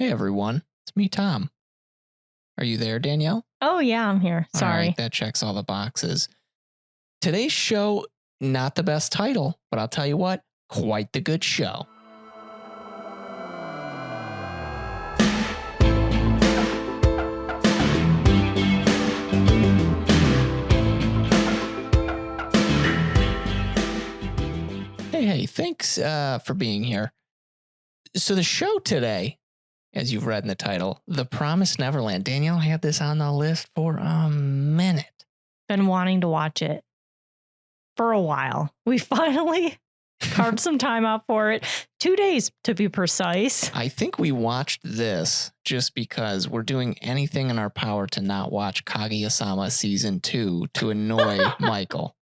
Hey everyone, it's me, Tom. Are you there, Danielle? Oh, yeah, I'm here. All Sorry. right, that checks all the boxes. Today's show, not the best title, but I'll tell you what, quite the good show. Hey, thanks for being here. So the show today, as you've read in the title, The Promised Neverland. Danielle had this on the list for a minute. Been wanting to watch it for a while. We finally carved some time out for it. 2 days to be precise. I think we watched this just because we're doing anything in our power to not watch Kaguya-sama season 2 to annoy Michael.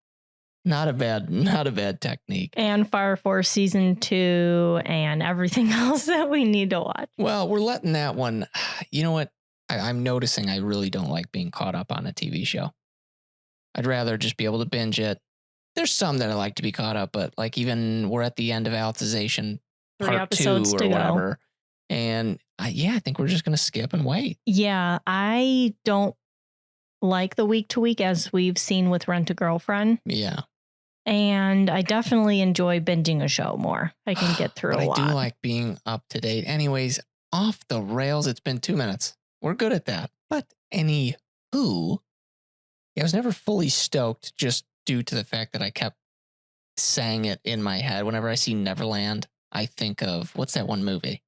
Not a bad technique. And Fire Force season 2 and everything else that we need to watch. Well, we're letting that one. You know what? I'm noticing I really don't like being caught up on a TV show. I'd rather just be able to binge it. There's some that I like to be caught up, but like even we're at the end of Alicization 3 part 2 episodes or to whatever. go. And I think we're just going to skip and wait. Yeah, I don't like the week to week as we've seen with Rent a Girlfriend. Yeah. And I definitely enjoy binging a show more. I can get through a lot. I do like being up to date. Anyways, off the rails. It's been 2 minutes. We're good at that. But anywho, I was never fully stoked just due to the fact that I kept saying it in my head. Whenever I see Neverland, I think of, what's that one movie?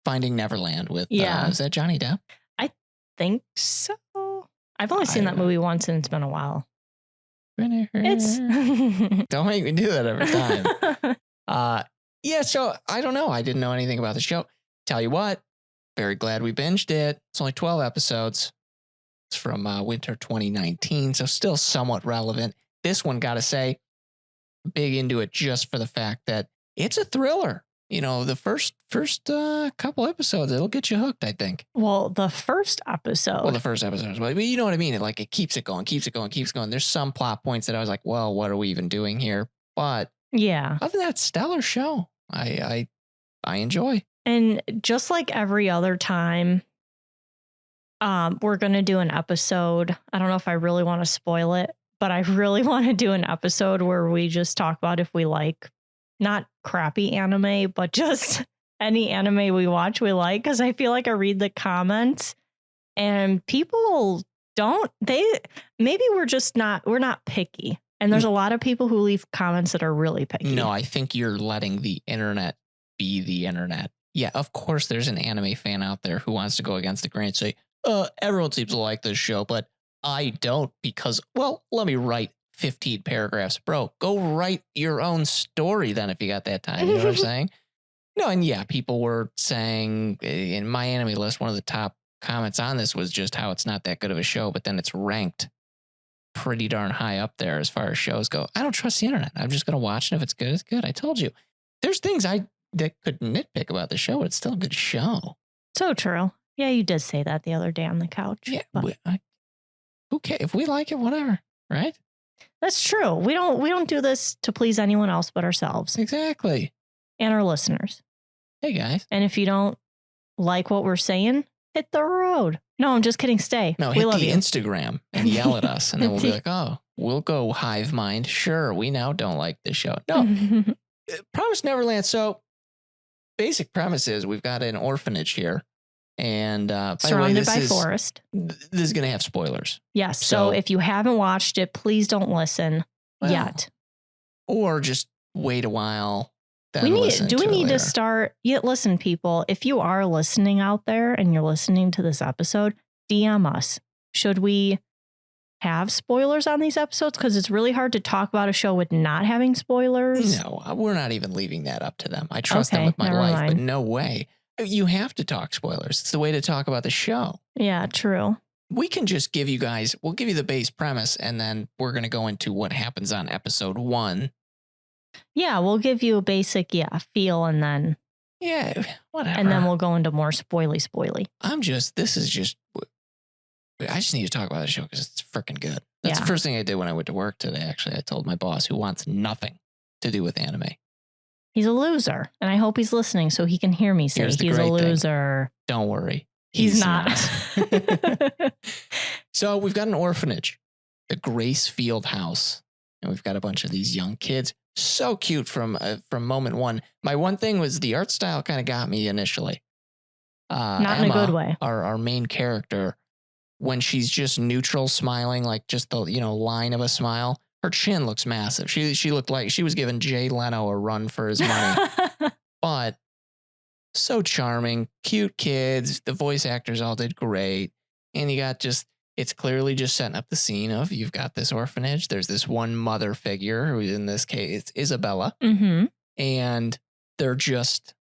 Finding Neverland with, is that Johnny Depp? I think so. I've only seen that movie once and it's been a while. It's Don't make me do that every time. So I don't know. I didn't know anything about the show. Tell you what, very glad we binged it. It's only 12 episodes. It's from winter 2019, so still somewhat relevant. This one, gotta say, big into it just for the fact that it's a thriller. You know, the first couple episodes, it'll get you hooked, I think. Well, the first episode. Well, you know what I mean? It keeps it going. There's some plot points that I was like, well, what are we even doing here? But yeah, other than that, stellar show. I enjoy. And just like every other time, we're going to do an episode. I don't know if I really want to spoil it, but I really want to do an episode where we just talk about if we like not crappy anime, but just any anime we watch we like. Because I feel like I read the comments and people maybe we're not picky. And there's a lot of people who leave comments that are really picky. No, I think you're letting the internet be the internet. Yeah, of course there's an anime fan out there who wants to go against the grain and say, everyone seems to like this show, but I don't because, well, let me write 15 paragraphs. Bro, go write your own story then if you got that time. You know what I'm saying? No, and yeah, people were saying in my anime list, one of the top comments on this was just how it's not that good of a show, but then it's ranked pretty darn high up there as far as shows go. I don't trust the internet. I'm just going to watch it. If it's good, it's good. I told you. There's things that could nitpick about the show, but it's still a good show. So true. Yeah, you did say that the other day on the couch. Yeah, who cares? If we like it, whatever, right? That's true. We don't do this to please anyone else but ourselves. Exactly. And our listeners. Hey, guys. And if you don't like what we're saying, hit the road. No, I'm just kidding. Stay. No, hit the Instagram and yell at us. And then we'll be like, oh, we'll go hive mind. Sure, we now don't like this show. No. Promised Neverland. So basic premise is we've got an orphanage here. And surrounded by forest. This is going to have spoilers. Yes. So if you haven't watched it, please don't listen yet. Or just wait a while. Do we need to start? Yeah, listen, people, if you are listening out there and you're listening to this episode, DM us. Should we have spoilers on these episodes? Because it's really hard to talk about a show with not having spoilers. No, we're not even leaving that up to them. I trust them with my life, but no way. You have to talk spoilers. It's the way to talk about the show. Yeah, true. We can just give you guys, we'll give you the base premise, and then we're going to go into what happens on episode 1. Yeah, we'll give you a basic, feel, and then... Yeah, whatever. And then we'll go into more spoily. I just need to talk about the show because it's freaking good. That's the first thing I did when I went to work today, actually. I told my boss, who wants nothing to do with anime. He's a loser. And I hope he's listening so he can hear me say he's a loser. Don't worry. He's not. So we've got an orphanage, the Gracefield House. And we've got a bunch of these young kids. So cute from moment one. My one thing was the art style kind of got me initially. Not Emma, in a good way. Our main character, when she's just neutral smiling, like just the line of a smile, her chin looks massive. She looked like she was giving Jay Leno a run for his money. But so charming, cute kids. The voice actors all did great. And you got it's clearly just setting up the scene of you've got this orphanage. There's this one mother figure who in this case it's Isabella. Mm-hmm. And they're just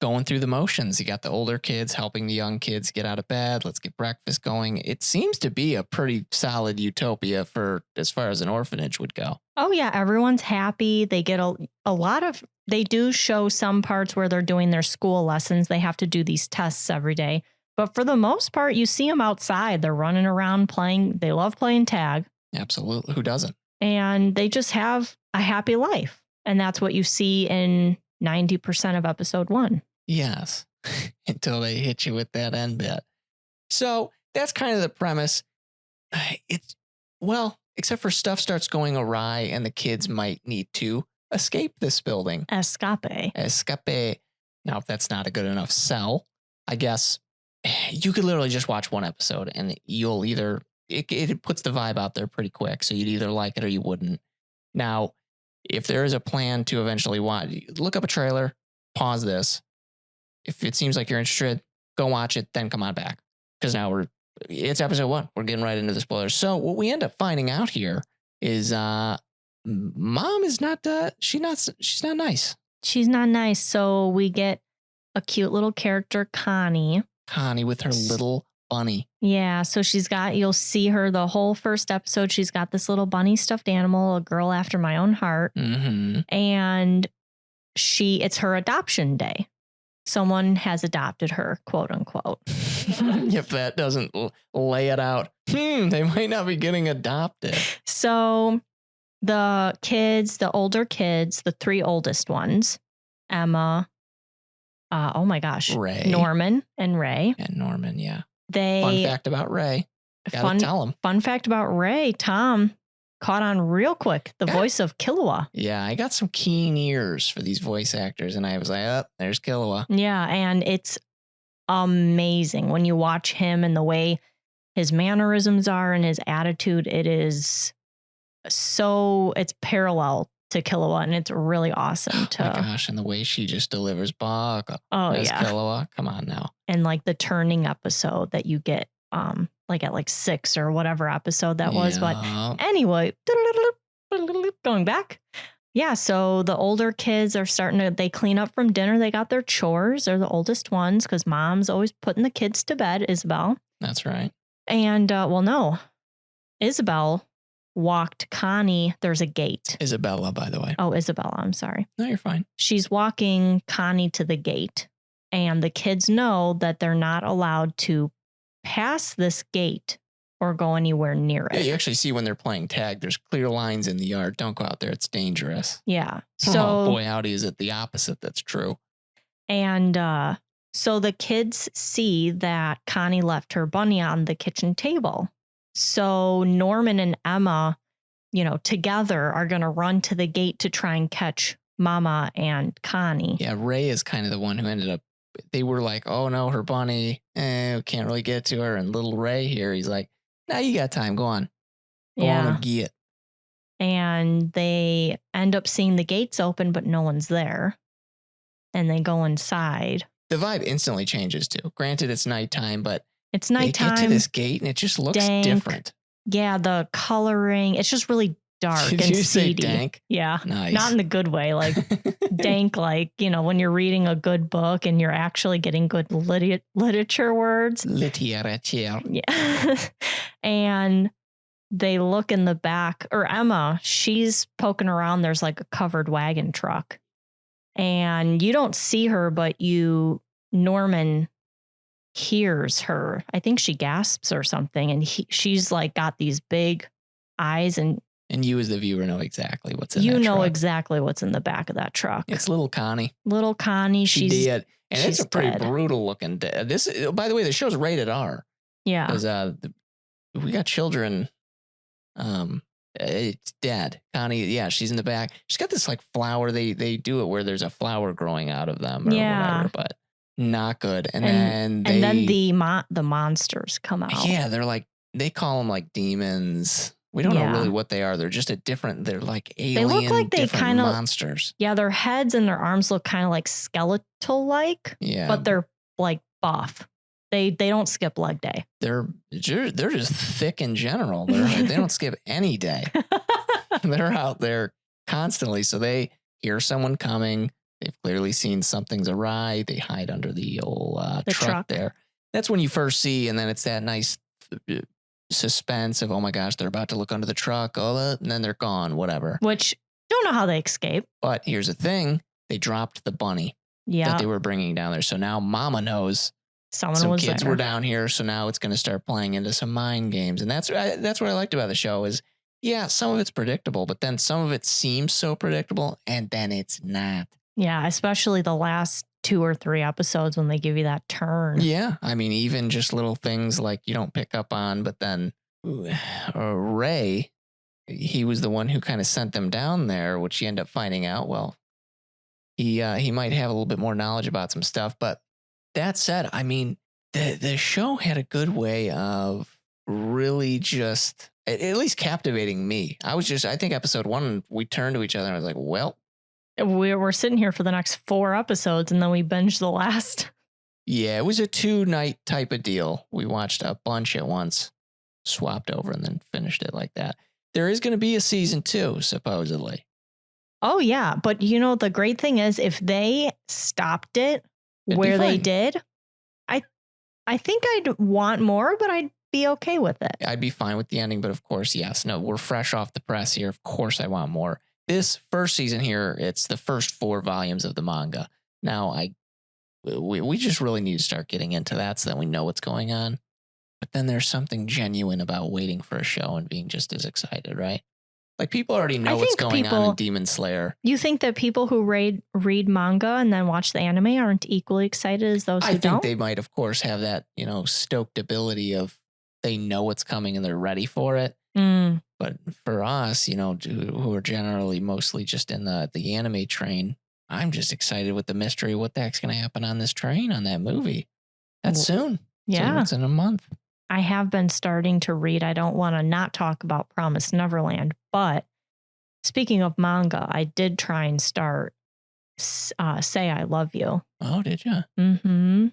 going through the motions. You got the older kids helping the young kids get out of bed. Let's get breakfast going. It seems to be a pretty solid utopia for as far as an orphanage would go. Oh, yeah. Everyone's happy. They get a lot of, they do show some parts where they're doing their school lessons. They have to do these tests every day. But for the most part, you see them outside. They're running around playing. They love playing tag. Absolutely. Who doesn't? And they just have a happy life. And that's what you see in 90% of episode 1. Yes. Until they hit you with that end bit. So that's kind of the premise. Except for stuff starts going awry and the kids might need to escape this building. Escape. Now, if that's not a good enough sell, I guess you could literally just watch one episode and you'll either, it puts the vibe out there pretty quick. So you'd either like it or you wouldn't. Now, if there is a plan to eventually watch, look up a trailer, pause this. If it seems like you're interested, go watch it, then come on back. Because now it's episode 1. We're getting right into the spoilers. So what we end up finding out here is mom is not, she's not nice. She's not nice. So we get a cute little character, Connie with her little bunny. Yeah. So you'll see her the whole first episode. She's got this little bunny stuffed animal, a girl after my own heart. Mm-hmm. And it's her adoption day. Someone has adopted her, quote unquote. If that doesn't lay it out, they might not be getting adopted. So the older kids, the 3 oldest ones, Emma, oh my gosh, Ray. Norman and Ray. And Norman, yeah. Fun fact about Ray. Gotta tell him. Fun fact about Ray, Tom caught on real quick. The voice of Killua. Yeah, I got some keen ears for these voice actors, and I was like, oh, there's Killua. Yeah, and it's amazing when you watch him and the way his mannerisms are and his attitude. It is it's parallel to Killua, and it's really awesome. Oh my gosh, and the way she just delivers Bach. Oh, yeah. Killua, come on now. And like the turning episode that you get like at like 6 or whatever episode that was. But anyway, going back. Yeah. So the older kids are they clean up from dinner. They got their chores. They're the oldest ones because mom's always putting the kids to bed, Isabel. That's right. And no, Isabel walked Connie. There's a gate. Isabella, by the way. Oh, Isabella. I'm sorry. No, you're fine. She's walking Connie to the gate. And the kids know that they're not allowed to pass this gate or go anywhere near it. Yeah, you actually see when they're playing tag, there's clear lines in the yard. Don't go out there. It's dangerous. Yeah. So, boy, howdy, is it the opposite that's true. And so the kids see that Connie left her bunny on the kitchen table. So Norman and Emma, together are going to run to the gate to try and catch Mama and Connie. Yeah, Ray is kind of the one who ended up, they were like, oh no, her bunny, can't really get to her. And little Ray here, he's like, now you got time, go on. Go on and get. And they end up seeing the gates open, but no one's there. And they go inside. The vibe instantly changes too. Granted, it's nighttime, but it's nighttime. They get to this gate and it just looks different. Yeah, the coloring, it's just really dark Did and you seedy. Say dank? Yeah. Nice. Not in the good way, like dank, like, when you're reading a good book and you're actually getting good literature words. Literature. Yeah. And they look in the back, or Emma, she's poking around. There's like a covered wagon truck. And you don't see her, but Norman hears her. I think she gasps or something. And she's like got these big eyes and And you as the viewer know exactly what's in You that know truck. exactly what's in the back of that truck. It's little Connie. Little Connie. She did. And it's a pretty dead. brutal looking dead. This, by the way, the show's rated R. Yeah. Because we got children. It's dead. Connie, yeah, she's in the back. She's got this like flower. They do it where there's a flower growing out of them or whatever, but not good. And then the monsters come out. Yeah, they're like, they call them like demons. We don't know really what they are. They're just they're like alien, they look like they kind of monsters. Yeah, their heads and their arms look kind of like skeletal like. Yeah. But they're like buff. They don't skip leg day. They're just thick in general. They don't skip any day. They're out there constantly. So they hear someone coming. They've clearly seen something's awry. They hide under the old truck there. That's when you first see, and then it's that nice suspense of, oh my gosh, they're about to look under the truck. Oh, and then they're gone, whatever. Which, don't know how they escape. But here's the thing. They dropped the bunny that they were bringing down there. So now Mama knows some kids were down here. So now it's going to start playing into some mind games. And that's what I liked about the show is, yeah, some of it's predictable, but then some of it seems so predictable and then it's not. Yeah, especially the last 2 or 3 episodes when they give you that turn. Yeah, I mean, even just little things like you don't pick up on, but then Ray, he was the one who kind of sent them down there, which you end up finding out, well, he might have a little bit more knowledge about some stuff. But that said, I mean, the show had a good way of really just at least captivating me. I think episode 1, we turned to each other and I was like, well, we're sitting here for the next 4 episodes and then we binged the last. Yeah, it was a 2-night type of deal. We watched a bunch at once, swapped over and then finished it like that. There is going to be a season 2, supposedly. Oh, yeah. But you know, the great thing is if they stopped it where they did, I think I'd want more, but I'd be okay with it. I'd be fine with the ending. But of course, yes. No, we're fresh off the press here. Of course, I want more. This first season here, it's the first 4 volumes of the manga. Now, we just really need to start getting into that so that we know what's going on. But then there's something genuine about waiting for a show and being just as excited, right? Like people already know what's going on in Demon Slayer. You think that people who read manga and then watch the anime aren't equally excited as those who don't? I think they might, of course, have that, stoked ability of they know what's coming and they're ready for it. Mm. But for us, who are generally mostly just in the anime train, I'm just excited with the mystery of what the heck's going to happen on this train, on that movie. That's soon. Yeah. It's in a month. I have been starting to read. I don't want to not talk about Promised Neverland, but speaking of manga, I did try and start Say I Love You. Oh, did you? Mm-hmm.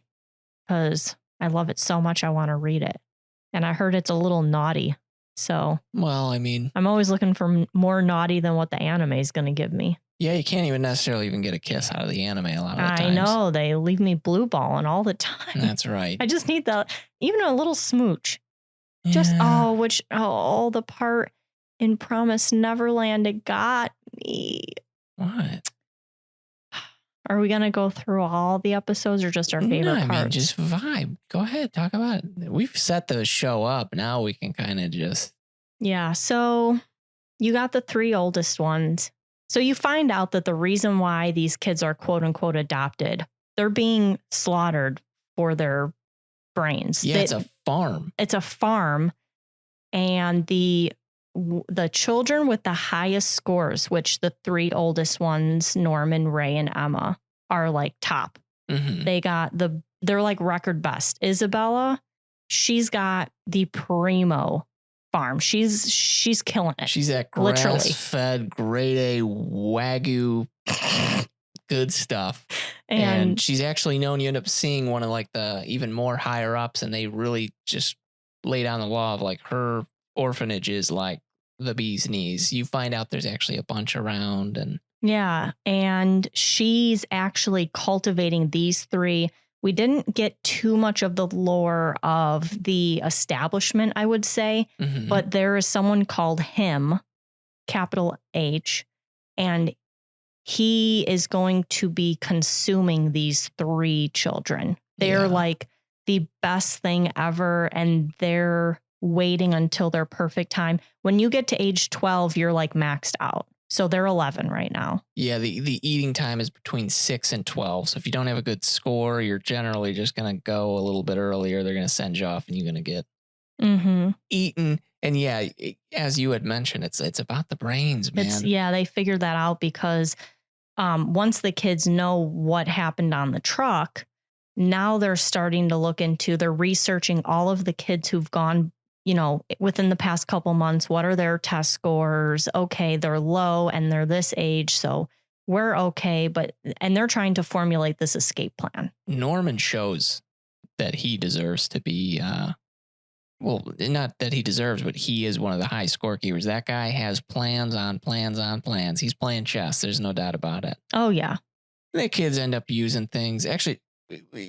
Because I love it so much, I want to read it. And I heard it's a little naughty. So, well, I mean, I'm always looking for more naughty than what the anime is going to give me. Yeah, you can't even necessarily even get a kiss out of the anime a lot of the times. I know. They leave me blue balling all the time. That's right. I just need even a little smooch. Yeah. The part in Promised Neverland, it got me. What? Are we going to go through all the episodes or just our favorite parts? I mean, just vibe. Go ahead. Talk about it. We've set the show up. Now we can kind of just. Yeah. So you got the 3 oldest ones. So you find out that the reason why these kids are quote unquote adopted, they're being slaughtered for their brains. Yeah, it's a farm. It's a farm. And the children with the highest scores, which the 3 oldest ones, Norman, Ray, and Emma, are like top. Mm-hmm. They're like record best. Isabella, she's got the primo farm. She's killing it. She's that grass-fed, grade A Wagyu, good stuff. And she's actually known. You end up seeing one of like the even more higher ups, and they really just lay down the law of like her orphanage is like the bee's knees. You find out there's actually a bunch around, and yeah, and she's actually cultivating these 3. We didn't get too much of the lore of the establishment, I would say, mm-hmm. but there is someone called him, capital H, and he is going to be consuming these 3 children. They're like the best thing ever, and they're waiting until their perfect time. When you get to age 12, you're like maxed out. So they're 11 right now. Yeah, the eating time is between 6 and 12. So if you don't have a good score, you're generally just going to go a little bit earlier. They're going to send you off and you're going to get eaten. And yeah, as you had mentioned, it's about the brains, man. They figured that out because once the kids know what happened on the truck, now they're starting to they're researching all of the kids who've gone, within the past couple months. What are their test scores? Okay, they're low and they're this age, so we're okay. And they're trying to formulate this escape plan. Norman shows that he deserves to be, not that he deserves, but he is one of the high scorekeepers. That guy has plans on plans on plans. He's playing chess. There's no doubt about it. Oh, yeah. The kids end up using things. Actually,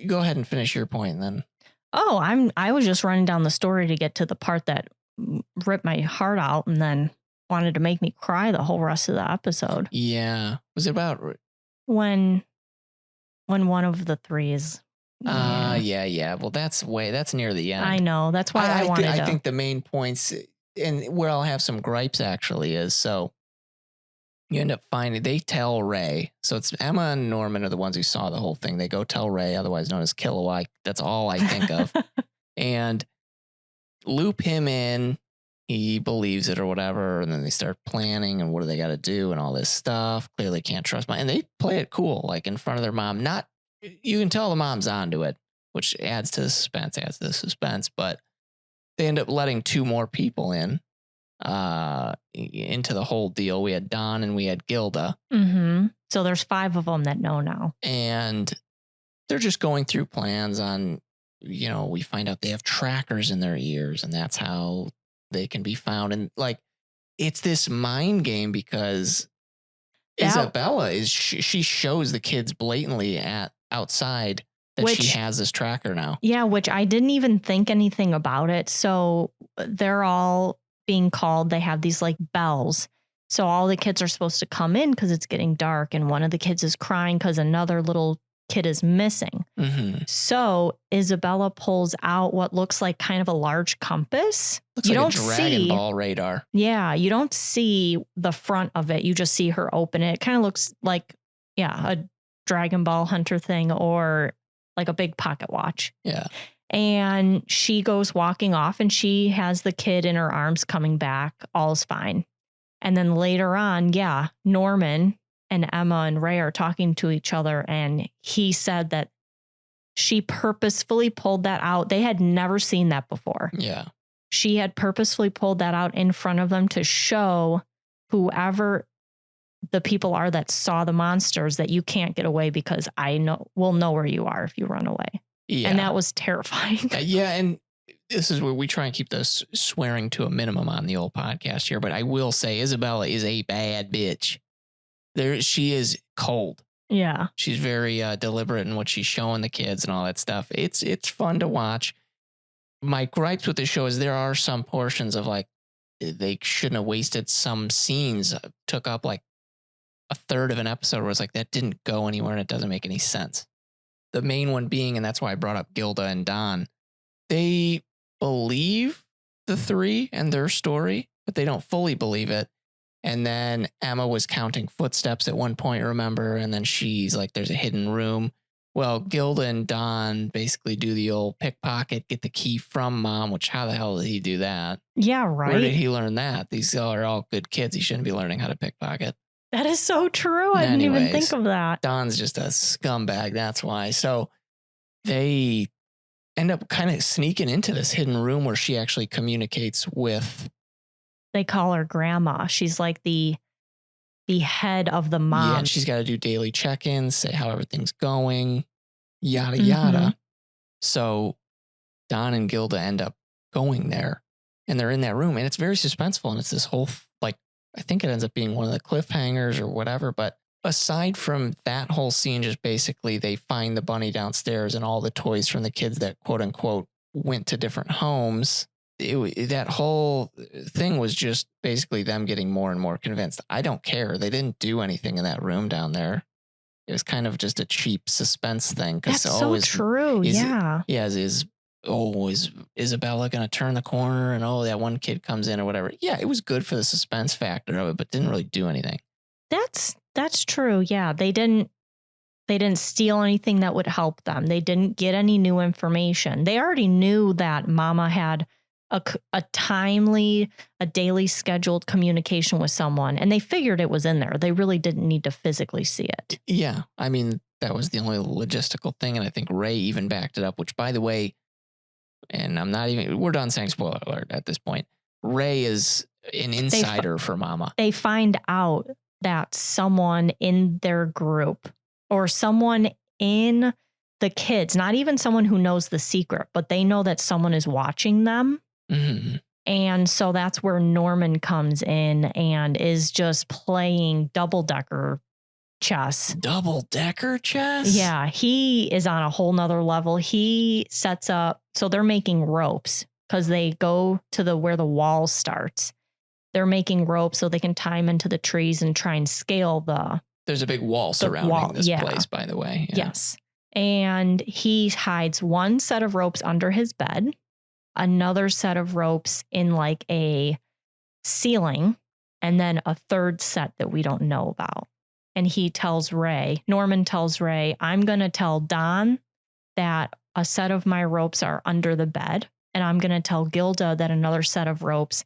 go ahead and finish your point and then. Oh, I was just running down the story to get to the part that ripped my heart out and then wanted to make me cry the whole rest of the episode. Yeah. Was it about when one of the three is yeah. Well, that's near the end. I know. That's why I think the main points and where I'll have some gripes actually is, so you end up finding, they tell Ray. So it's Emma and Norman are the ones who saw the whole thing. They go tell Ray, otherwise known as Kilowai. That's all I think of. And loop him in. He believes it or whatever. And then they start planning and what do they got to do and all this stuff. Clearly can't trust mom. And they play it cool, like in front of their mom. You can tell the mom's onto it, which adds to the suspense. But they end up letting 2 more people in. Into the whole deal. We had Don and we had Gilda. So there's 5 of them that know now. And they're just going through plans on, we find out they have trackers in their ears and that's how they can be found. And like, it's this mind game because Isabella she shows the kids blatantly outside that she has this tracker now. Yeah, which I didn't even think anything about it. So they're all being called. They have these like bells. So all the kids are supposed to come in because it's getting dark. And one of the kids is crying because another little kid is missing. So Isabella pulls out what looks like kind of a large compass. Looks like a Dragon Ball radar. Yeah, you don't see the front of it. You just see her open it. It kind of looks like, a Dragon Ball hunter thing or like a big pocket watch. Yeah. And she goes walking off and she has the kid in her arms coming back. All's fine. And then later on, Norman and Emma and Ray are talking to each other. And he said that she purposefully pulled that out. They had never seen that before. Yeah. She had purposefully pulled that out in front of them to show whoever the people are that saw the monsters that you can't get away because we'll know where you are if you run away. Yeah. And that was terrifying. And this is where we try and keep the swearing to a minimum on the old podcast here. But I will say Isabella is a bad bitch. She is cold. Yeah. She's very deliberate in what she's showing the kids and all that stuff. It's fun to watch. My gripes with the show is there are some portions of like, they shouldn't have wasted some scenes. Took up like a third of an episode where it's like, that didn't go anywhere and it doesn't make any sense. The main one being, and that's why I brought up Gilda and Don, they believe the 3 and their story, but they don't fully believe it. And then Emma was counting footsteps at one point, remember? And then she's like, there's a hidden room. Well, Gilda and Don basically do the old pickpocket, get the key from mom, which how the hell did he do that? Yeah, right. Where did he learn that? These are all good kids. He shouldn't be learning how to pickpocket. That is so true. I didn't even think of that. Don's just a scumbag. That's why. So they end up kind of sneaking into this hidden room where she actually communicates with. They call her grandma. She's like the head of the mom. Yeah, and she's got to do daily check-ins, say how everything's going, yada, yada. So Don and Gilda end up going there and they're in that room and it's very suspenseful. And it's this whole, I think it ends up being one of the cliffhangers or whatever. But aside from that whole scene, just basically they find the bunny downstairs and all the toys from the kids that quote unquote went to different homes. That whole thing was just basically them getting more and more convinced. I don't care. They didn't do anything in that room down there. It was kind of just a cheap suspense thing. That's so true. Yeah. Is oh, is Isabella going to turn the corner? And oh, that one kid comes in or whatever. Yeah, it was good for the suspense factor of it, but didn't really do anything. That's true. Yeah, they didn't steal anything that would help them. They didn't get any new information. They already knew that Mama had a timely, a daily scheduled communication with someone, and they figured it was in there. They really didn't need to physically see it. Yeah, I mean, that was the only logistical thing, and I think Ray even backed it up, which, by the way, and we're done saying spoiler alert at this point. Ray is an insider for Mama. They find out that someone in their group or someone in the kids, not even someone who knows the secret, but they know that someone is watching them. Mm-hmm. And so that's where Norman comes in and is just playing double-decker chess. Double-decker chess? Yeah, he is on a whole nother level. He sets up, so they're making ropes because they go to where the wall starts. They're making ropes so they can tie them into the trees and try and scale There's a big wall surrounding this place, by the way. Yeah. Yes. And he hides one set of ropes under his bed, another set of ropes in like a ceiling, and then a third set that we don't know about. And Norman tells Ray, I'm going to tell Don that a set of my ropes are under the bed. And I'm going to tell Gilda that another set of ropes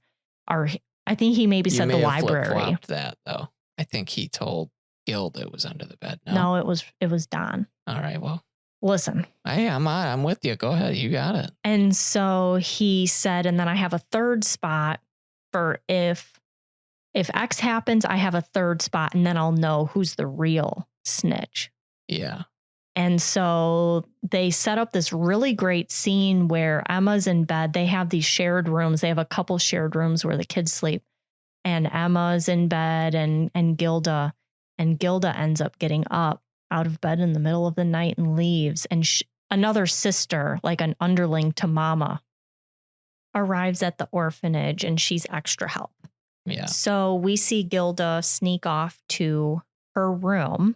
are, I think he maybe said the library. Flip-flopped that though. I think he told Gilda it was under the bed. No, it was Don. All right, well. Listen. Hey, I'm with you. Go ahead. You got it. And so he said, and then I have a third spot for if X happens, I have a third spot, and then I'll know who's the real snitch. Yeah. And so they set up this really great scene where Emma's in bed. They have these shared rooms. They have a couple shared rooms where the kids sleep. And Emma's in bed and Gilda ends up getting up out of bed in the middle of the night and leaves. And another sister, like an underling to Mama, arrives at the orphanage and she's extra help. Yeah. So we see Gilda sneak off to her room,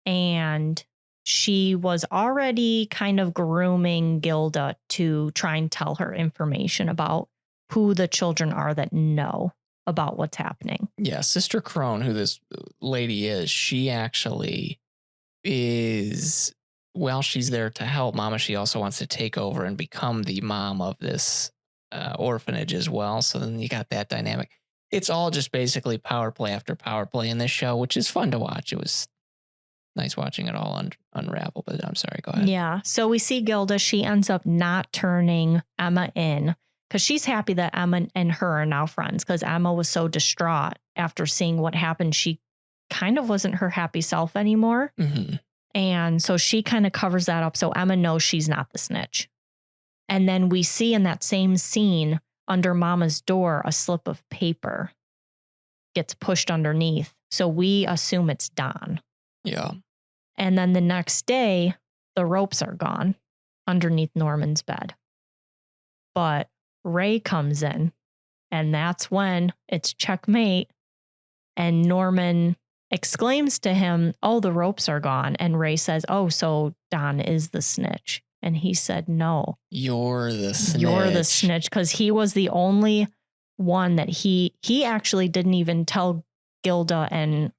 and she was already kind of grooming Gilda to try and tell her information about who the children are that know about what's happening. Yeah. Sister Crone, who this lady is, she actually is, well, she's there to help Mama. She also wants to take over and become the mom of this orphanage as well. So then you got that dynamic. It's all just basically power play after power play in this show, which is fun to watch. It was nice watching it all unravel, but I'm sorry, go ahead. Yeah. So we see Gilda. She ends up not turning Emma in because she's happy that Emma and her are now friends, because Emma was so distraught after seeing what happened. She kind of wasn't her happy self anymore. Mm-hmm. And so she kind of covers that up so Emma knows she's not the snitch. And then we see in that same scene under Mama's door, a slip of paper gets pushed underneath. So we assume it's Don. Yeah. And then the next day, the ropes are gone underneath Norman's bed. But Ray comes in, and that's when it's checkmate. And Norman exclaims to him, oh, the ropes are gone. And Ray says, oh, so Don is the snitch. And he said, no. You're the snitch. You're the snitch, because he was the only one that he actually didn't even tell Gilda and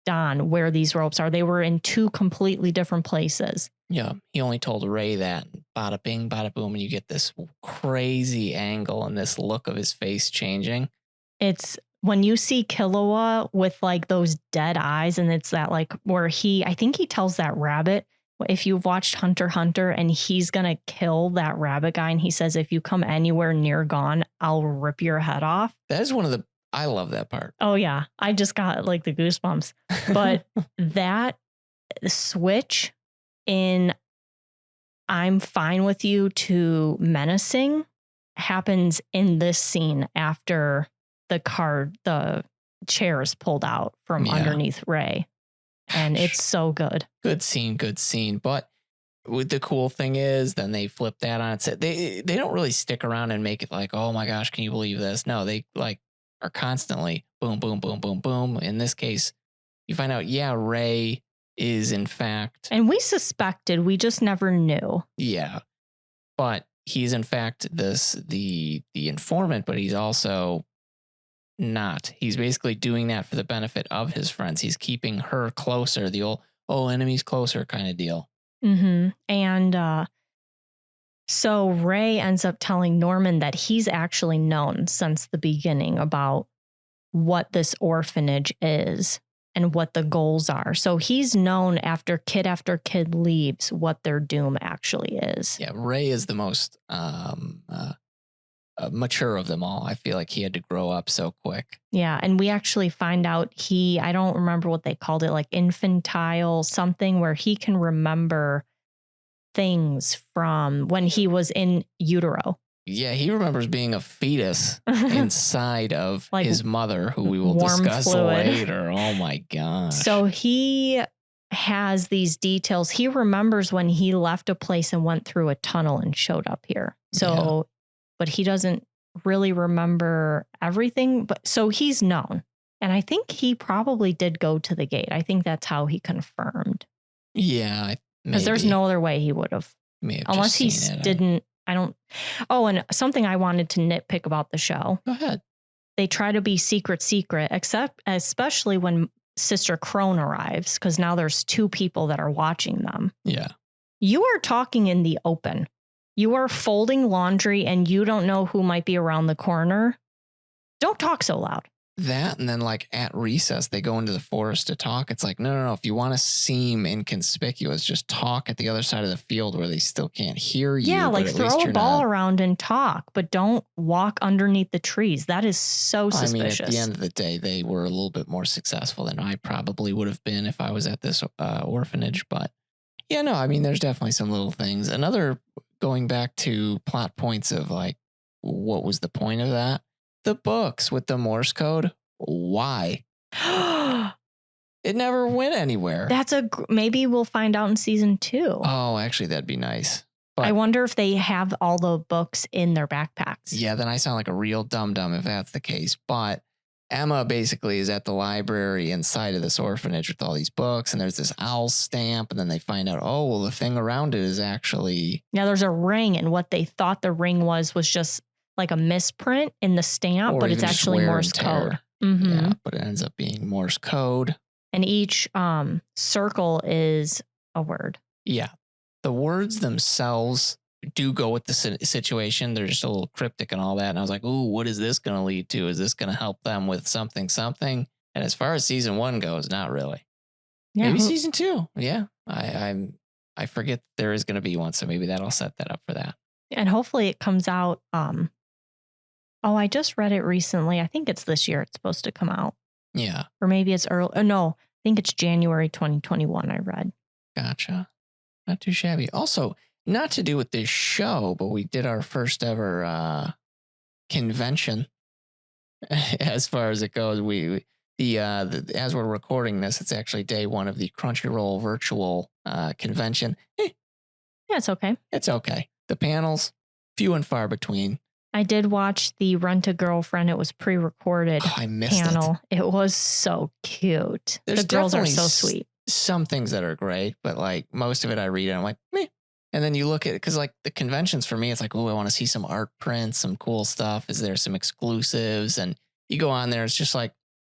Don where these ropes are. They were in two completely different places. Yeah. He only told Ray that. Bada bing, bada boom. And you get this crazy angle and this look of his face changing. It's when you see Killua with like those dead eyes, and it's that like where I think he tells that rabbit, if you've watched Hunter x Hunter, and he's going to kill that rabbit guy, and he says, if you come anywhere near Gon, I'll rip your head off. That is I love that part. Oh yeah. I just got like the goosebumps. But that switch in I'm fine with you to menacing happens in this scene after the chair is pulled out from underneath Ray. And it's so good. Good scene. But the cool thing is, then they flip that on its head. They don't really stick around and make it like, oh my gosh, can you believe this? No, they like are constantly boom, boom, boom, boom, boom. In this case, you find out, yeah, Ray is in fact. And we suspected, we just never knew. Yeah. But he's in fact the informant, but he's also not. He's basically doing that for the benefit of his friends. He's keeping her closer, the old enemies closer kind of deal. And so Ray ends up telling Norman that he's actually known since the beginning about what this orphanage is and what the goals are. So he's known after kid leaves what their doom actually is. Yeah, Ray is the most mature of them all. I feel like he had to grow up so quick. Yeah, and we actually find out I don't remember what they called it, like infantile something, where he can remember things from when he was in utero. Yeah, he remembers being a fetus inside of like his mother, who we will discuss later. Oh my gosh. So he has these details. He remembers when he left a place and went through a tunnel and showed up here. So, but he doesn't really remember everything. But so he's known. And I think he probably did go to the gate. I think that's how he confirmed. Yeah. Because there's no other way he would have. Unless he didn't. I don't. Oh, and something I wanted to nitpick about the show. Go ahead. They try to be secret, especially when Sister Crone arrives, because now there's two people that are watching them. Yeah. You are talking in the open. You are folding laundry and you don't know who might be around the corner. Don't talk so loud. That, and then like at recess, they go into the forest to talk. It's like, no. If you want to seem inconspicuous, just talk at the other side of the field where they still can't hear you. Yeah, like throw a ball around and talk, but don't walk underneath the trees. That is so suspicious. I mean, at the end of the day, they were a little bit more successful than I probably would have been if I was at this orphanage. But yeah, no, I mean, there's definitely some little things. Another, going back to plot points of like, what was the point of that? The books with the Morse code. Why? It never went anywhere. Maybe we'll find out in season 2. Oh, actually, that'd be nice. But I wonder if they have all the books in their backpacks. Yeah, then I sound like a real dum-dum if that's the case. But Emma basically is at the library inside of this orphanage with all these books, and there's this owl stamp, and then they find out, oh, well, the thing around it is actually... Yeah, there's a ring, and what they thought the ring was just like a misprint in the stamp, but it's actually Morse code. Yeah, but it ends up being Morse code. And each circle is a word. Yeah. The words themselves do go with the situation. They're just a little cryptic and all that. And I was like, ooh, what is this going to lead to? Is this going to help them with something? And as far as season 1 goes, not really. Yeah, maybe season 2. Yeah. I forget there is going to be one. So maybe that'll set that up for that. And hopefully it comes out. I just read it recently. I think it's this year it's supposed to come out. Yeah. Or maybe it's early. Oh, no, I think it's January 2021 I read. Gotcha. Not too shabby. Also, not to do with this show, but we did our first ever convention. As far as it goes, as we're recording this, it's actually day 1 of the Crunchyroll virtual convention. Yeah, it's okay. It's okay. The panels, few and far between. I did watch the Rent a Girlfriend. It was pre-recorded I missed panel. It was so cute. The girls are so sweet. Some things that are great, but like most of it I read and I'm like, meh. And then you look at it, because like the conventions for me, it's like, oh, I want to see some art prints, some cool stuff. Is there some exclusives? And you go on there, it's just like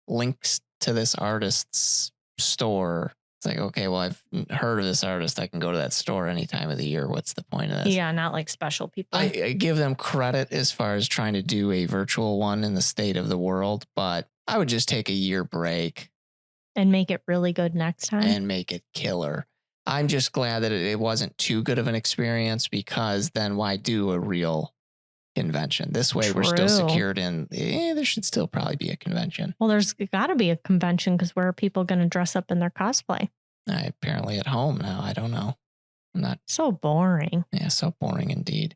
links to this artist's store. It's like, okay, well, I've heard of this artist. I can go to that store any time of the year. What's the point of this? Yeah, not like special people. I give them credit as far as trying to do a virtual one in the state of the world, but I would just take a year break. And make it really good next time. And make it killer. I'm just glad that it wasn't too good of an experience, because then why do a real convention? This way we're still secured in, there should still probably be a convention. Well, there's got to be a convention, because where are people going to dress up in their cosplay? Apparently at home now. I don't know. I'm not. So boring. Yeah, so boring indeed.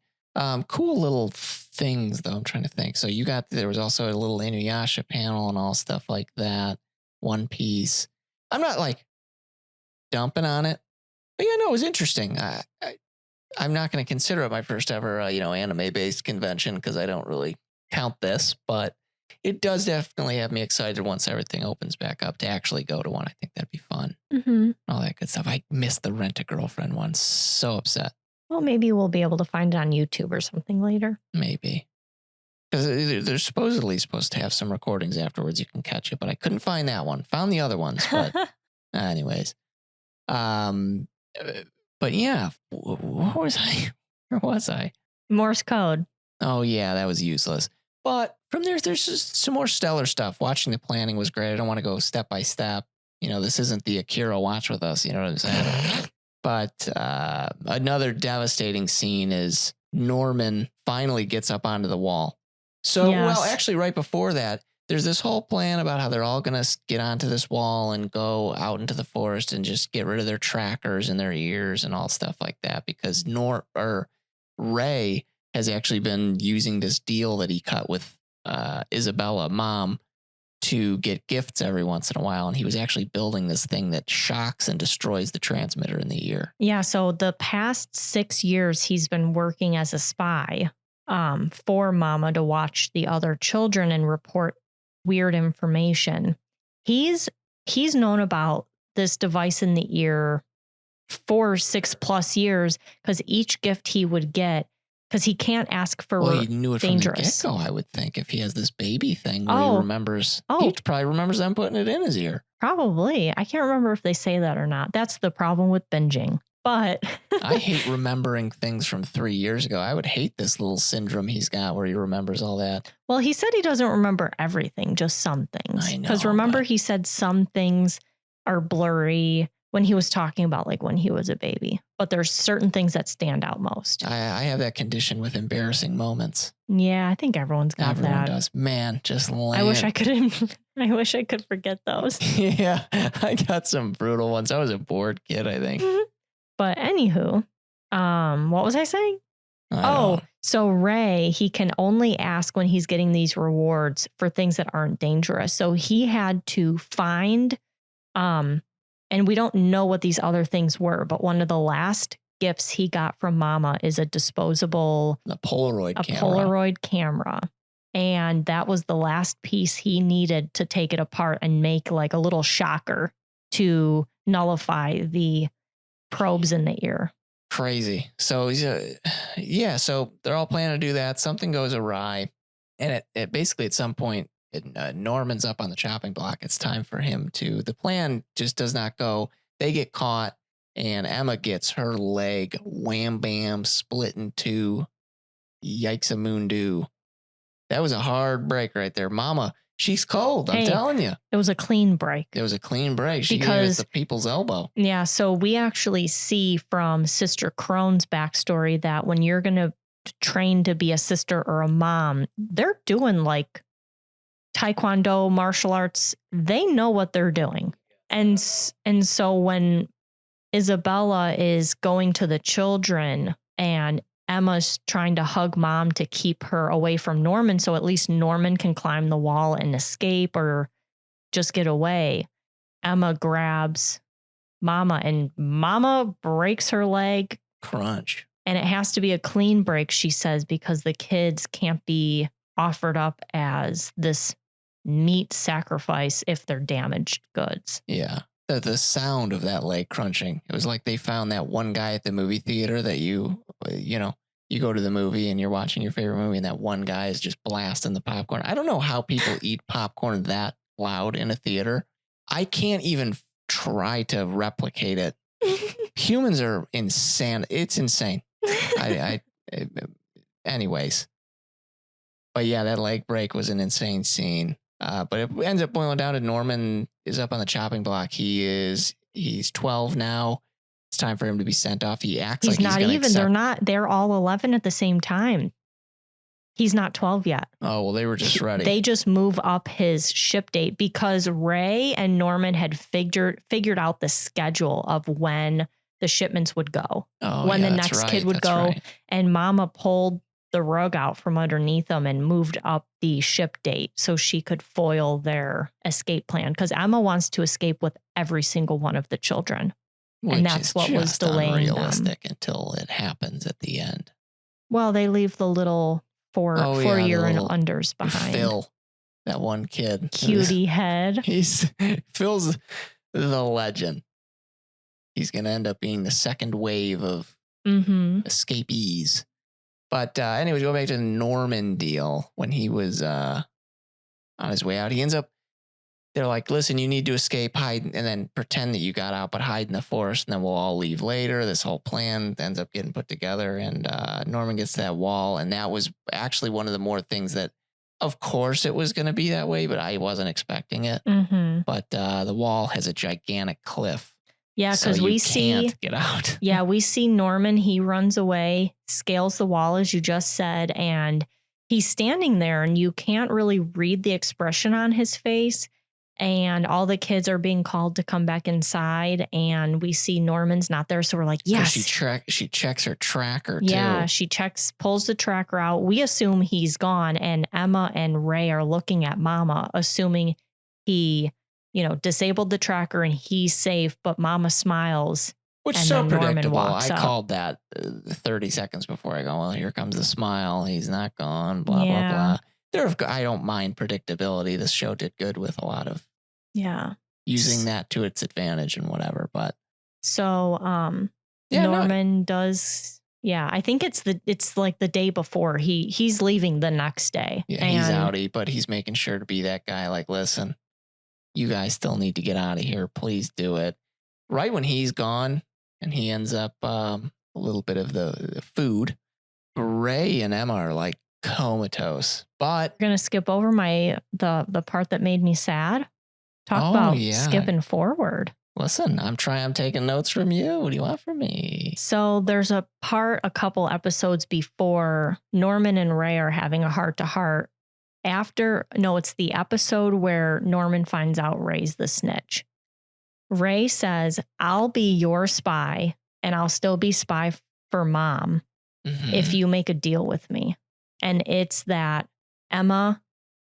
Cool little things though. I'm trying to think. So there was also a little Inuyasha panel and all stuff like that. One Piece. I'm not like dumping on it, but yeah, no, it was interesting. I'm not going to consider it my first ever, anime-based convention, because I don't really count this, but it does definitely have me excited once everything opens back up to actually go to one. I think that'd be fun. Mm-hmm. All that good stuff. I missed the Rent a Girlfriend one. So upset. Well, maybe we'll be able to find it on YouTube or something later. Maybe. Because they're supposedly supposed to have some recordings afterwards. You can catch it, but I couldn't find that one. Found the other ones, but anyways. Um, but yeah, what was I? Where was I? Morse code. Oh yeah, that was useless. But from there's just some more stellar stuff. Watching the planning was great. I don't want to go step by step. This isn't the Akira watch with us. You know what I'm saying? But another devastating scene is Norman finally gets up onto the wall. So, Yes. well, actually, right before that, there's this whole plan about how they're all going to get onto this wall and go out into the forest and just get rid of their trackers and their ears and all stuff like that. Because Ray has actually been using this deal that he cut with Isabella, mom, to get gifts every once in a while. And he was actually building this thing that shocks and destroys the transmitter in the ear. Yeah. So the past 6 years, he's been working as a spy for Mama to watch the other children and report weird information. He's known about this device in the ear for 6+ years because each gift he would get, because he can't ask for he knew it dangerous. from the get-go, I would think, if he has this baby thing where he remembers. He probably remembers them putting it in his ear. Probably. I can't remember if they say that or not. That's the problem with binging. But I hate remembering things from 3 years ago. I would hate this little syndrome he's got where he remembers all that. Well, he said he doesn't remember everything, just some things. I know. Because remember, he said some things are blurry when he was talking about like when he was a baby. But there's certain things that stand out most. I have that condition with embarrassing moments. Yeah, I think everyone's got that. Everyone does. Man, just lame. I wish I could forget those. Yeah, I got some brutal ones. I was a bored kid, I think. But anywho, what was I saying? So Ray, he can only ask when he's getting these rewards for things that aren't dangerous. So he had to find, and we don't know what these other things were, but one of the last gifts he got from Mama is a Polaroid camera. And that was the last piece he needed to take it apart and make like a little shocker to nullify the probes in the ear. Crazy. So so they're all planning to do that. Something goes awry, and it basically at some point Norman's up on the chopping block. It's time for him to. The plan just does not go. They get caught, and Emma gets her leg wham bam split in two. Yikes a moon do. That was a hard break right there, Mama. She's cold. I'm telling you. It was a clean break. It was a clean break. She gave it the people's elbow. Yeah. So we actually see from Sister Crone's backstory that when you're going to train to be a sister or a mom, they're doing like Taekwondo, martial arts. They know what they're doing. And so when Isabella is going to the children and Emma's trying to hug Mom to keep her away from Norman, so at least Norman can climb the wall and escape or just get away. Emma grabs Mama and Mama breaks her leg. Crunch. And it has to be a clean break, she says, because the kids can't be offered up as this meat sacrifice if they're damaged goods. Yeah. The sound of that leg crunching. It was like they found that one guy at the movie theater that you go to the movie and you're watching your favorite movie and that one guy is just blasting the popcorn. I don't know how people eat popcorn that loud in a theater. I can't even try to replicate it. Humans are insane. It's insane. Anyways. But yeah, that leg break was an insane scene. But it ends up boiling down to Norman is up on the chopping block. He's 12 now. It's time for him to be sent off. He acts like he's not even. They're all 11 at the same time. He's not 12 yet. Oh, well, they were just ready. They just move up his ship date because Ray and Norman had figured out the schedule of when the shipments would go, when the next kid would go. Right. And Mama pulled the rug out from underneath them and moved up the ship date so she could foil their escape plan. Because Emma wants to escape with every single one of the children. Which and that's what was delaying unrealistic them. Until it happens at the end. Well, they leave the little four-year and unders behind. Phil, that one kid. Cutie head. Phil's the legend. He's going to end up being the second wave of escapees. But anyways, go back to the Norman deal. When he was on his way out, he ends up, they're like, listen, you need to escape, hide, and then pretend that you got out, but hide in the forest, and then we'll all leave later. This whole plan ends up getting put together, and Norman gets to that wall, and that was actually one of the more things that, of course, it was going to be that way, but I wasn't expecting it. But the wall has a gigantic cliff. Yeah, because so we can't get out. Yeah, we see Norman. He runs away, scales the wall, as you just said, and he's standing there, and you can't really read the expression on his face. And all the kids are being called to come back inside, and we see Norman's not there. So we're like, yes. She checks her tracker too. Yeah, she pulls the tracker out. We assume he's gone, and Emma and Ray are looking at Mama, assuming he, disabled the tracker and he's safe, but Mama smiles. Which is so predictable. I called that 30 seconds before. I go, well, here comes the smile. He's not gone, blah, blah, blah. I don't mind predictability. This show did good with a lot of using that to its advantage and whatever. But so Norman does. Yeah, I think it's like the day before he's leaving the next day. Yeah, he's outie, but he's making sure to be that guy. Like, listen, you guys still need to get out of here. Please do it. Right when he's gone, and he ends up a little bit of the food. Ray and Emma are like comatose, but we're gonna skip over the part that made me sad. Talk about skipping forward. Listen, I'm taking notes from you. What do you want from me? So there's a couple episodes before Norman and Ray are having a heart-to-heart. It's the episode where Norman finds out Ray's the snitch. Ray says, I'll be your spy, and I'll still be spy for Mom if you make a deal with me. And it's that, Emma,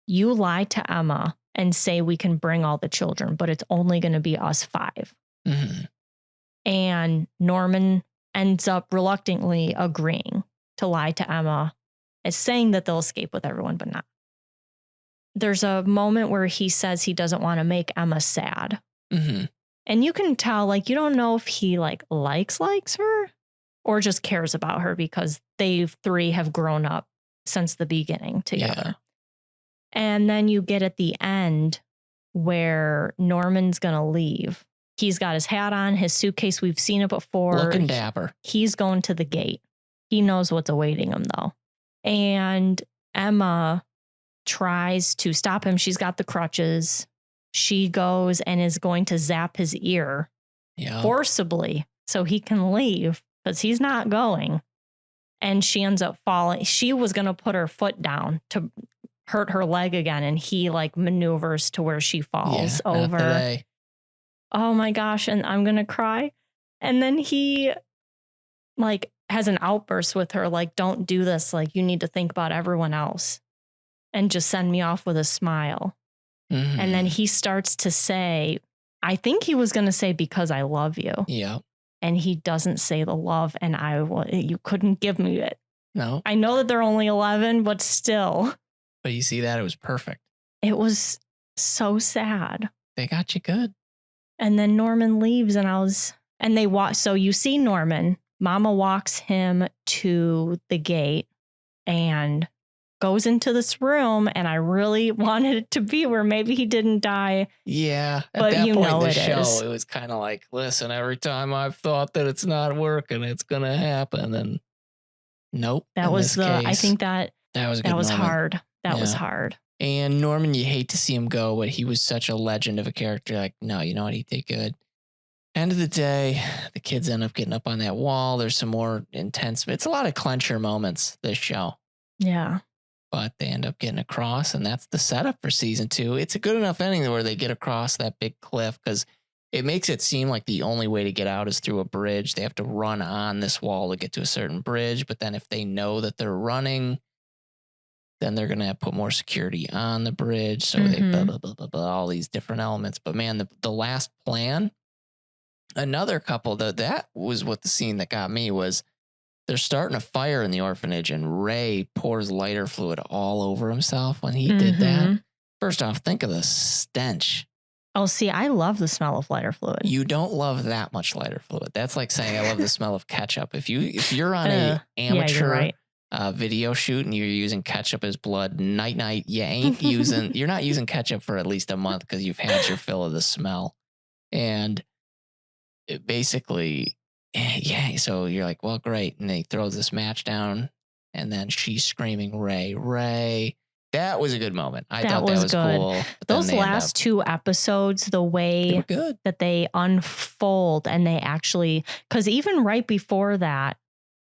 you lie to Emma and say we can bring all the children, but it's only going to be us 5. And Norman ends up reluctantly agreeing to lie to Emma, as saying that they'll escape with everyone, but not. There's a moment where he says he doesn't want to make Emma sad. And you can tell, you don't know if he likes her or just cares about her, because they 3 have grown up since the beginning together. Yeah. And then you get at the end where Norman's going to leave. He's got his hat on, his suitcase. We've seen it before. Looking dapper. He's going to the gate. He knows what's awaiting him, though. And Emma tries to stop him. She's got the crutches. She goes and is going to zap his ear forcibly so he can leave, because he's not going. And she ends up falling. She was going to put her foot down to hurt her leg again, and he maneuvers to where she falls over. Oh my gosh, and I'm going to cry. And then he has an outburst with her, don't do this, you need to think about everyone else, and just send me off with a smile. And then he starts to say, I think he was going to say, because I love you. Yeah. And he doesn't say the love, and you couldn't give me it. No. I know that they're only 11, but still. But you see that? It was perfect. It was so sad. They got you good. And then Norman leaves, and they walk. So you see Norman, Mama walks him to the gate and goes into this room, and I really wanted it to be where maybe he didn't die. Yeah. But that point in the it show, is. It was kind of like, listen, every time I've thought that it's not working, it's going to happen. And nope. I think that was hard. That was hard. And Norman, you hate to see him go, but he was such a legend of a character. No, you know what? He did good. End of the day, the kids end up getting up on that wall. There's some more intense. It's a lot of clencher moments, this show. Yeah. But they end up getting across, and that's the setup for season 2. It's a good enough ending where they get across that big cliff, because it makes it seem like the only way to get out is through a bridge. They have to run on this wall to get to a certain bridge. But then if they know that they're running, then they're going to put more security on the bridge. So they blah, blah, blah, blah, blah, all these different elements. But man, the last plan, another couple, that was what the scene that got me was, they're starting a fire in the orphanage, and Ray pours lighter fluid all over himself when he did that. First off, think of the stench Oh, see, I love the smell of lighter fluid. You don't love that much lighter fluid. That's like saying I love the smell of ketchup. If you're on a amateur video shoot and you're using ketchup as blood, night, you're not using ketchup for at least a month because you've had your fill of the smell. And it basically, so you're like, well, great. And he throws this match down and then she's screaming, Ray. That was a good moment. I thought that was good. Cool. Those last 2 episodes, the way that they unfold and they actually, because even right before that,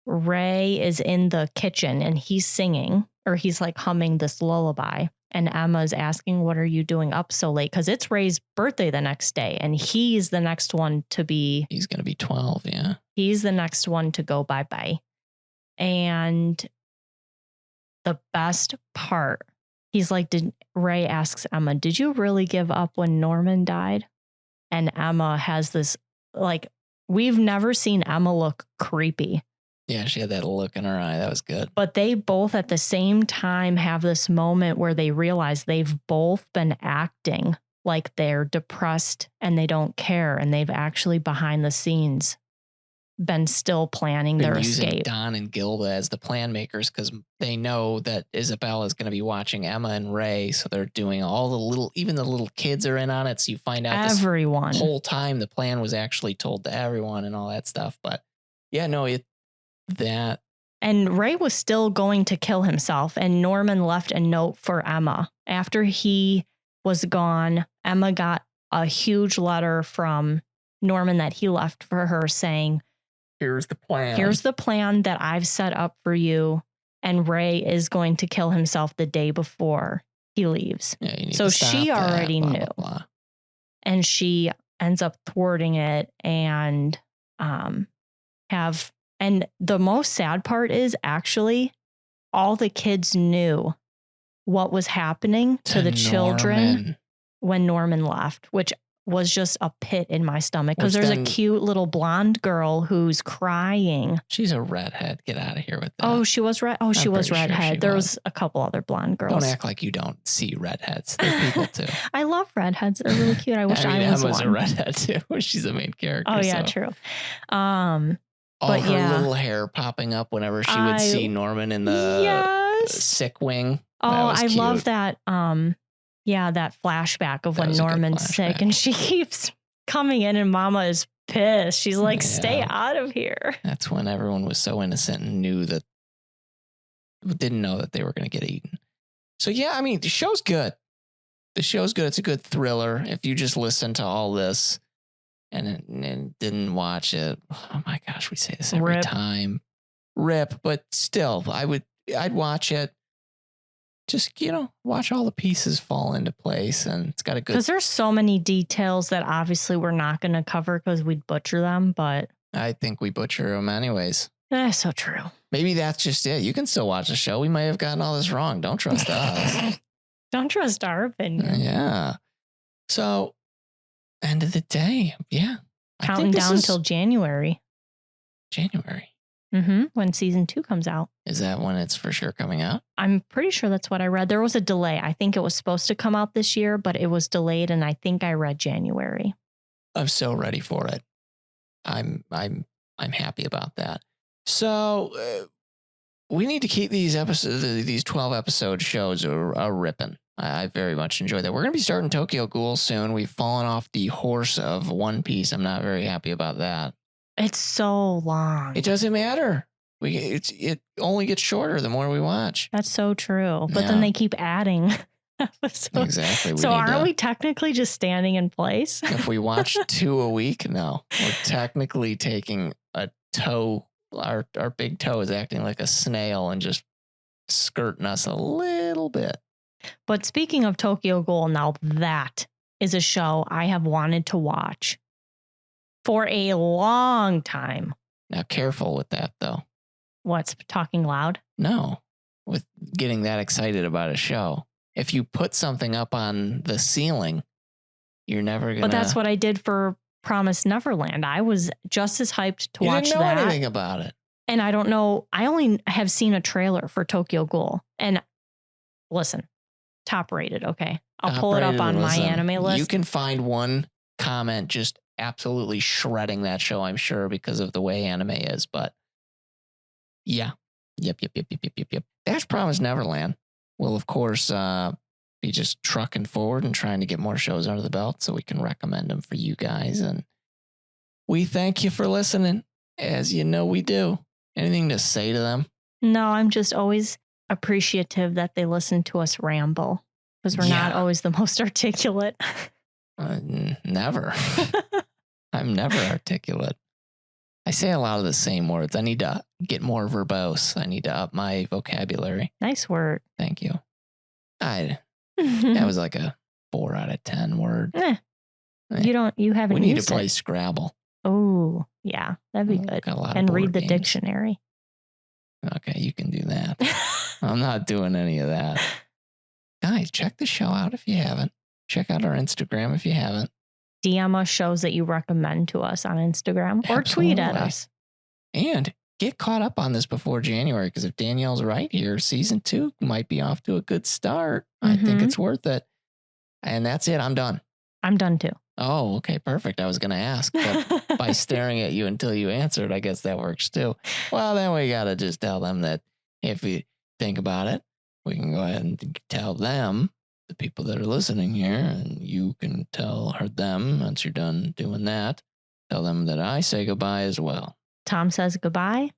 Ray is in the kitchen and he's singing, or he's like humming this lullaby. And Emma's asking, what are you doing up so late? Because it's Ray's birthday the next day. And he's the next one to be. He's going to be 12, yeah. He's the next one to go bye-bye. And the best part, Ray asks Emma, did you really give up when Norman died? And Emma has this, we've never seen Emma look creepy. Yeah, she had that look in her eye. That was good. But they both at the same time have this moment where they realize they've both been acting like they're depressed and they don't care. And they've actually behind the scenes been still planning their escape. Don and Gilda as the plan makers because they know that Isabella is going to be watching Emma and Ray. So they're doing even the little kids are in on it. So you find out everyone. This whole time the plan was actually told to everyone and all that stuff. But yeah, no, And Ray was still going to kill himself, and Norman left a note for Emma. After he was gone, Emma got a huge letter from Norman that he left for her saying, here's the plan. Here's the plan that I've set up for you, and Ray is going to kill himself the day before he leaves. Yeah, so she already knew. Blah, blah. And she ends up thwarting it and And the most sad part is actually all the kids knew what was happening to the children when Norman left, which was just a pit in my stomach because there's a cute little blonde girl who's crying. She's a redhead. Get out of here with that. Oh, she was red. Oh, she was redhead. There was a couple other blonde girls. Don't act like you don't see redheads. They're people too. I love redheads. They're really cute. I wish I was Emma's one. A redhead too. She's the main character. Oh yeah, true. All her little hair popping up whenever she would see Norman in the sick wing. Oh, I love that. That flashback of when Norman's sick and she keeps coming in and Mama is pissed. She's like, stay out of here. That's when everyone was so innocent and didn't know that they were going to get eaten. So yeah, I mean, the show's good. It's a good thriller. If you just listen to all this and didn't watch it, oh my gosh, we say this every time. Rip, but still, I'd watch it. Just, watch all the pieces fall into place, and it's got a good. Because there's so many details that obviously we're not going to cover because we'd butcher them, but I think we butcher them anyways. That's so true. Maybe that's just it. You can still watch the show. We may have gotten all this wrong. Don't trust us. Don't trust our opinion. Yeah. So, end of the day, yeah. Counting down till January. When season 2 comes out. Is that when it's for sure coming out? I'm pretty sure that's what I read. There was a delay. I think it was supposed to come out this year, but it was delayed, and I think I read January. I'm so ready for it. I'm happy about that. So we need to keep these episodes, these 12 episode shows are ripping. I very much enjoy that. We're going to be starting Tokyo Ghoul soon. We've fallen off the horse of One Piece. I'm not very happy about that. It's so long. It doesn't matter. It only gets shorter the more we watch. That's so true. But then they keep adding episodes. Exactly. So aren't we technically just standing in place? If we watch 2 a week, no. We're technically taking a toe. Our big toe is acting like a snail and just skirting us a little bit. But speaking of Tokyo Ghoul, now that is a show I have wanted to watch for a long time. Now, careful with that, though. What's talking loud? No, with getting that excited about a show. If you put something up on the ceiling, you're never going to... But that's what I did for Promised Neverland. I was just as hyped to watch that. You didn't know anything about it. And I don't know. I only have seen a trailer for Tokyo Ghoul. And listen, Top rated. Okay. I'll pull it up on my anime list. You can find one comment just absolutely shredding that show, I'm sure, because of the way anime is. But yeah. Yep. That's Promised Neverland. We'll, of course, be just trucking forward and trying to get more shows under the belt so we can recommend them for you guys. And we thank you for listening, as you know we do. Anything to say to them? No, I'm just always appreciative that they listen to us ramble, because we're not always the most articulate. Never. I'm never articulate. I say a lot of the same words. I need to get more verbose. I need to up my vocabulary. Nice word. Thank you. That was like a 4 out of 10 word. You haven't We need used to play it. Scrabble. Oh, yeah, that'd be good. And read the dictionary. Okay, you can do that. I'm not doing any of that. Guys, check the show out if you haven't. Check out our Instagram if you haven't. DM us shows that you recommend to us on Instagram or tweet at us. And get caught up on this before January, because if Danielle's right here, season 2 might be off to a good start. I think it's worth it. And that's it. I'm done. I'm done too. Oh, okay, perfect. I was going to ask, but by staring at you until you answered, I guess that works too. Well, then we got to just tell them that if you think about it, we can go ahead and tell them, the people that are listening here, and you can tell them once you're done doing that. Tell them that I say goodbye as well. Tom says goodbye,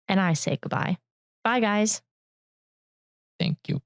and I say goodbye. Bye, guys. Thank you.